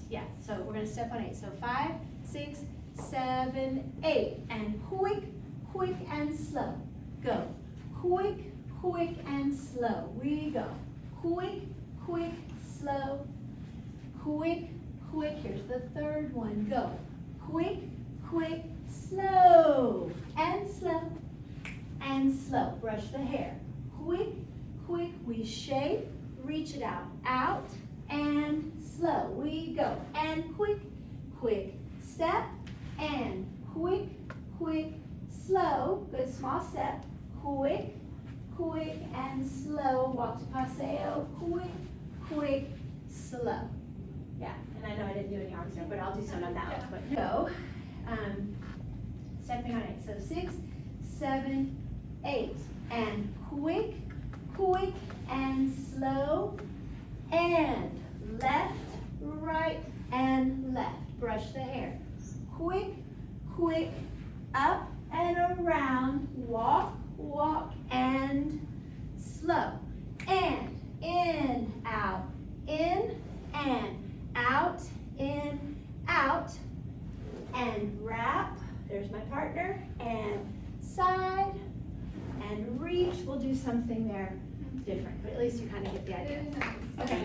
Yeah, so we're gonna step on 8. So 5, 6, 7, 8. And quick, quick and slow. Go. Quick, quick and slow. We go. Quick, quick, slow. Quick, quick. Here's the third one. Go. Quick, quick, slow. And slow. And slow. Brush the hair. Quick, quick. We shape. Reach it out. Out and slow. We go. And quick, quick. Step. And quick, quick, slow. Good small step. Quick, quick and slow. Walk to paseo. Quick, quick, slow. Yeah, and I know I didn't do any arms there, but I'll do some of that. But go. Stepping on 8. So 6, 7, 8. And quick, quick and slow. And left, right, and left. Brush the hair. Quick, quick, up and around. Walk, walk, and slow. And in, out, in, and out, in, out, and wrap. There's my partner. And side, and reach. We'll do something there different, but at least you kind of get the idea. Okay.